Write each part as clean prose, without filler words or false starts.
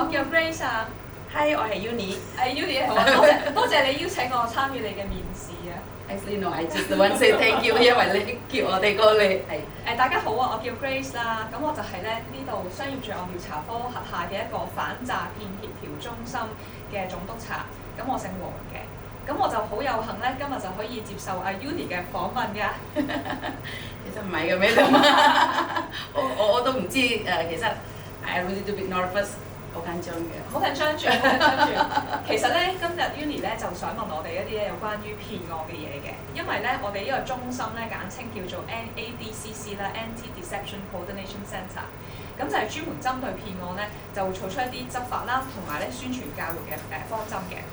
我叫 Grace 啊。Hi，我係 Uni。Uni 好啊，多謝你邀請我參與你嘅面試啊。Actually no，I just want to say thank you， 因為你叫我哋過嚟係。大家好啊，我叫 Grace 啦，咁我就係咧呢度商業罪案調查科轄下嘅一個反詐騙協調中心嘅總督察，咁我姓黃嘅，咁我就好有幸咧，今日就可以接受阿 Uni 嘅訪問㗎。其實唔係嘅咩我都唔知其實 I really do bit nervous， 好緊張嘅。好緊張住，好緊張住。其實咧，今日 Uni 咧就想問我哋一啲有關於騙案嘅嘢嘅，因為咧我哋呢個中心咧簡稱叫做 ADCC 啦 ，Anti-Deception Coordination Centre， 咁就係專門針對騙案咧，就會做出一啲執法啦，同埋咧宣傳教育嘅方針嘅。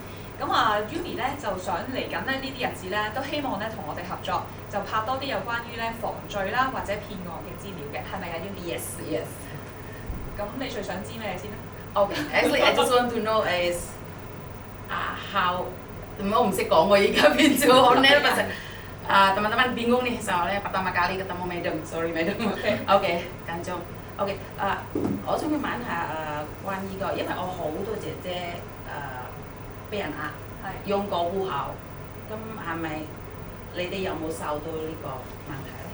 咁啊 Uni 咧就想嚟緊咧呢啲日子咧，都希望咧同我哋合作，就拍多啲有關於咧防罪啦或者騙案嘅資料嘅，係咪啊 Uni？Yes。咁你最想知咩先咧？Okay，actually I just want to know is how 我唔識講我而家變咗好 nervous。teman-teman bingung nih soalnya pertama kali ketemu madam，sorry madam。Okay，緊張。Okay，我想問下關於個，因為我好多姐姐俾人呃，用過戶口，咁係咪你哋有冇受到呢個問題咧？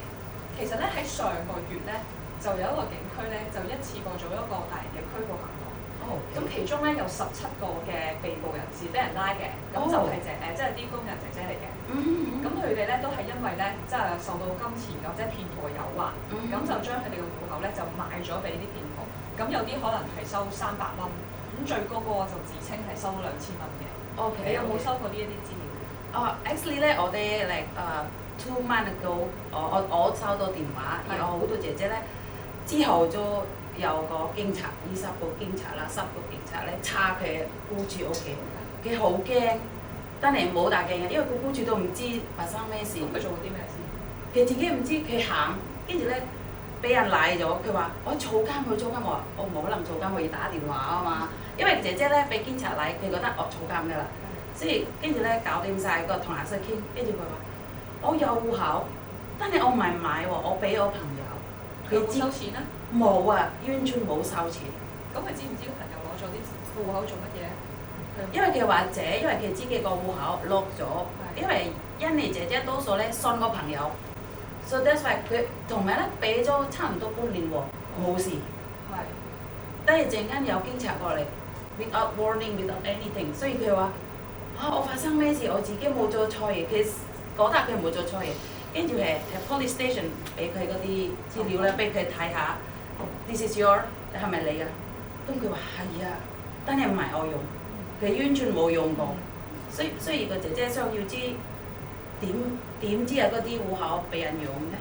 其實咧喺上個月咧，就有一個警區咧，就一次過做一個大型嘅拘捕行動。咁其中咧有17個嘅被捕人士俾人拉嘅，咁就係即係啲工人姐姐嚟嘅。咁佢哋咧都係因為咧，即係受到金錢或者騙徒嘅誘惑，咁就將佢哋嘅戶口咧就賣咗俾啲騙徒。咁有啲可能係收300蚊，咁最高嗰個就自稱係收2000蚊嘅。你有冇收過呢一啲資料？Actually 咧，我哋2 months ago， 我收到電話，有好多姐姐咧，之後就有個警察，20個警察啦，10個警察咧查佢僱主屋企，佢好驚，但係冇大驚嘅，因為個僱主都唔知發生咩事。佢做過啲咩事？佢自己唔知，佢行，跟住咧俾人賴咗，佢話我坐監，佢坐監，我話我冇可能坐監，我要打電話啊嘛。因為姐姐咧俾警察賴，佢覺得我坐監㗎啦，所以跟住咧搞掂晒個同阿叔傾，跟住佢話我有戶口，但係我唔係買喎，我俾我朋友。佢冇收錢啊？冇啊，完全冇收錢。咁佢知唔知個朋友攞咗啲戶口做乜嘢？因為佢話因為佢自己個戶口落咗，因為印尼姐姐多數咧信個朋友 ，so that's why 佢同埋咧俾咗差唔多半年喎，冇事。係。但係陣間有警察過嚟 ，without warning，without anything， 所以佢話我發生咩事？我自己冇做錯嘢，佢覺得佢冇做錯嘢。跟住係 police station 俾佢嗰啲資料咧，俾佢睇下 ，this is your 係咪你啊？咁佢話係啊，但係唔係我用，佢完全冇用過。所以個姐姐想要知點知啊嗰啲戶口俾人用咧？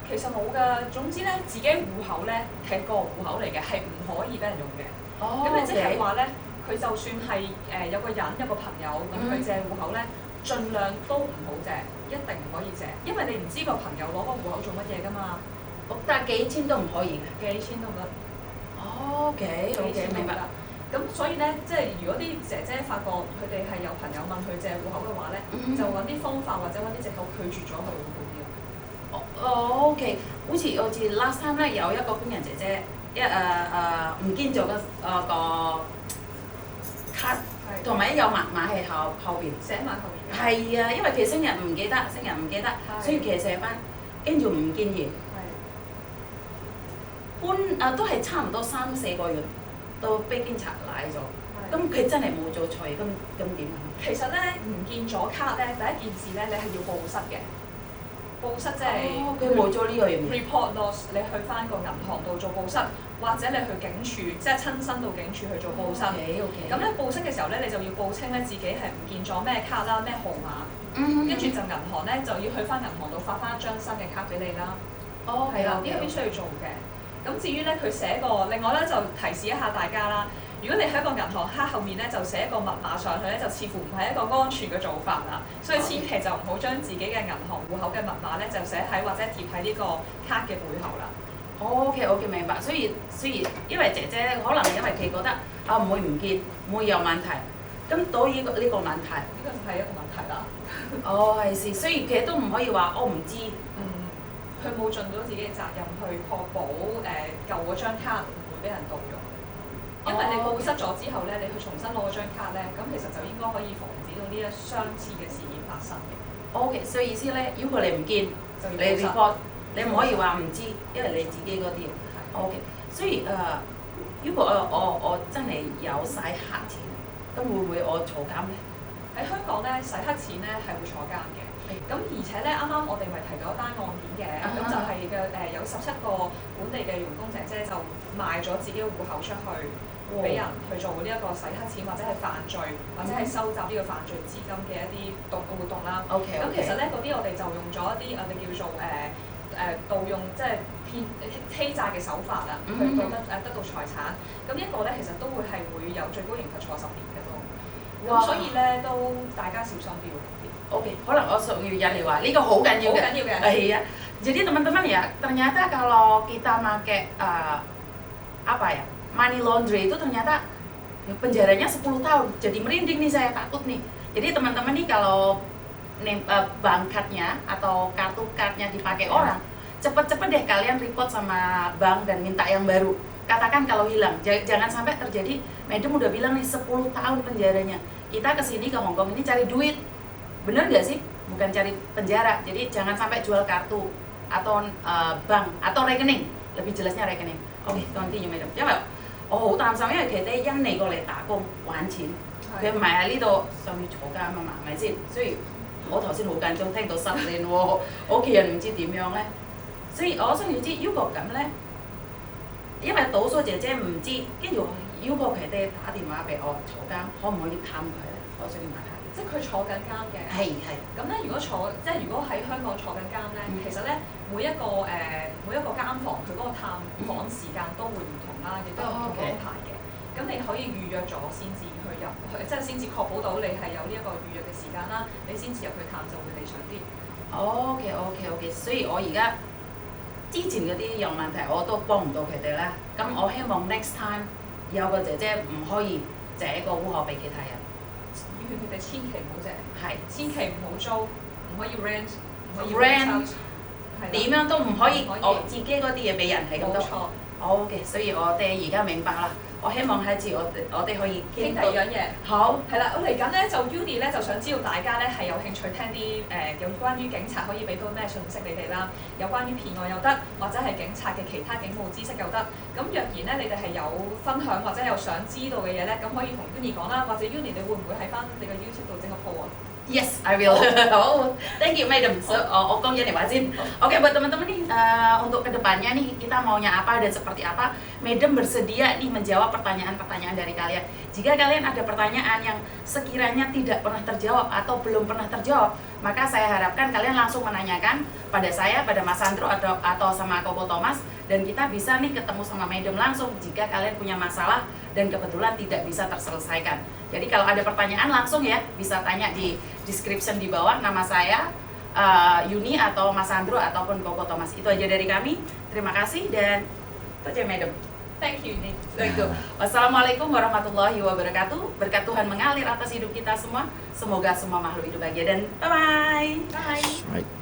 其實冇㗎，總之咧自己戶口咧係個戶口嚟嘅，係唔可以俾人用嘅。咁你即係話咧，佢就算係有個人有個朋友咁佢借戶口咧，盡量都唔好借。一定唔可以借，因為你唔知個朋友攞個戶口做乜嘢㗎嘛。但係幾千都唔可以嘅。幾千都唔得。OK，明白。咁所以咧，即係如果啲姐姐發覺佢哋係有朋友問佢借戶口嘅話咧，就揾啲方法或者揾啲藉口拒絕咗佢會好啲咯。OK，好似last time 咧有一個工人姐姐唔見咗個卡。同埋有密碼喺後邊，寫埋後邊。係啊，因為佢生日唔記得，所以佢寫翻，跟住唔見嘢。都係差唔多3、4個月，都俾警察賴咗。咁佢真係冇做錯嘢，咁點啊？其實咧唔見咗卡咧，第一件事咧你係要報失嘅。報失即係佢冇做呢個嘢。report loss， 你去翻個銀行度做報失，或者你去警署，即係親身到警署去做報失。咁咧報失嘅時候咧，你就要報清咧自己係唔見咗咩卡啦、咩號碼，跟住就銀行咧就要去翻銀行度發翻一張新嘅卡俾你啦。係啦，呢個必須要做嘅。咁至於咧佢寫個，另外咧就提示一下大家啦。如果你喺個銀行卡後面咧就寫一個密碼上去咧，就似乎唔係一個安全嘅做法啦。所以千祈就唔好將自己嘅銀行戶口嘅密碼咧就寫喺或者貼喺呢個卡嘅背後啦。OK，明白。所以因為姐姐可能因為佢覺得唔會唔見，唔會有問題。咁到呢個問題，呢個就係一個問題啦。係是，所以佢都唔可以話我唔知。佢冇盡到自己嘅責任去確保舊嗰張卡唔會俾人盜用。因為你報失咗之後咧，你去重新攞嗰張卡咧，咁其實就應該可以防止到呢一相似嘅事件發生嘅。OK，所以意思咧，如果你唔見，你 report， 你唔可以話唔知，因為你自己嗰啲。OK， 所以如果我真係有洗黑錢，咁會唔會我坐監咧？喺香港咧，洗黑錢咧係會坐監嘅。咁而且咧，啱啱我哋咪提到一單案件嘅，咁就係有17個本地嘅員工姐姐就賣咗自己嘅戶口出去，俾人去做呢一個洗黑錢或者係犯罪，或者係收集呢個犯罪資金嘅一啲活動啦。咁其實咧嗰啲我哋就用咗一啲我哋叫做盜用即係欺詐嘅手法啊，去得到財產。咁呢一個咧其實都會有最高刑罰坐10年嘅咯。咁所以咧都大家小心啲。OK， 可能我屬於人嚟話呢個好緊要嘅。好緊要嘅。係啊，jadi teman-teman ya, ternyata kalau kita pakai apa ya, money laundry itu ternyata penjaranya 10 tahun. Jadi merinding nih saya, takut nih. Jadi teman-teman nih kalau bank card-nya atau kartu card-nya dipakai orang, cepet-cepet deh kalian report sama bank dan minta yang baru. Katakan kalau hilang, jangan sampai terjadi. Madam udah bilang nih 10 tahun penjaranya. Kita kesini ke Hong Kong ini cari duit. Bener nggak sih? Bukan cari penjara. Jadi jangan sampai jual kartu atau bank atau rekening. Lebih jelasnya rekening. OK， continue madam。因為我好擔心，因為其實啲印尼過嚟打工玩錢，佢唔係喺呢度上要坐監啊嘛，係咪先？所以我頭先好緊張，聽到10年喎，我屋企人唔知點樣咧。所以我想要知，如果咁咧，因為賭數姐姐唔知，跟住如果佢哋打電話俾我坐監，可唔可以探佢咧？我想要問下。即係佢坐緊監嘅。係。咁咧，如果喺香港坐緊監咧，其實咧每一個監房佢嗰個探訪時間都會唔同啦，亦都有唔同安排嘅。咁你可以預約咗先至去入去，即係先至確保到你係有呢一個預約嘅時間啦，你先至入去探就會理想啲。OK， 所以我而家之前嗰啲有問題我都幫唔到佢哋啦。咁我希望 next time 有個姐姐唔可以借個戶口俾其他人。佢哋千祈唔好借，千祈唔好租，唔可以 rent， 唔可以 rent， 點樣都唔可以我自己嗰啲嘢俾人係咁多。冇錯。OK， 所以我哋而家明白啦。我希望下次我哋可以傾第二樣嘢。好。係啦，我嚟緊咧就 Uni 咧就想知道大家咧係有興趣聽啲有關於警察可以俾到咩信息你哋啦，有關於騙案又得，或者係警察嘅其他警務知識又得。咁若然咧你哋係有分享或者有想知道嘅嘢咧，咁可以同 Uni 講啦，或者 Uni 你會唔會喺翻你個 YouTube 度整個 poll 啊？ Yes, I will. Oh, thank you, madam. So, Okong ya nih, Wazin. Oke, buat teman-teman nih, untuk kedepannya nih kita maunya apa dan seperti apa, madam bersedia nih menjawab pertanyaan-pertanyaan dari kalian. Jika kalian ada pertanyaan yang sekiranya tidak pernah terjawab atau belum pernah terjawab, maka saya harapkan kalian langsung menanyakan pada saya, pada Mas Sandro atau sama Koko Thomas, dan kita bisa nih ketemu sama madam langsung jika kalian punya masalah dan kebetulan tidak bisa terselesaikan. Jadi kalau ada pertanyaan langsung ya bisa tanya di description di bawah, nama saya Yuni atau Mas Sandro ataupun Koko Thomas. Itu aja dari kami. Terima kasih dan itu aja madam. Thank you, Nick. Wassalamualaikum warahmatullahi wabarakatuh. Berkat Tuhan mengalir atas hidup kita semua. Semoga semua makhluk hidup bahagia dan bye-bye. Bye. Right.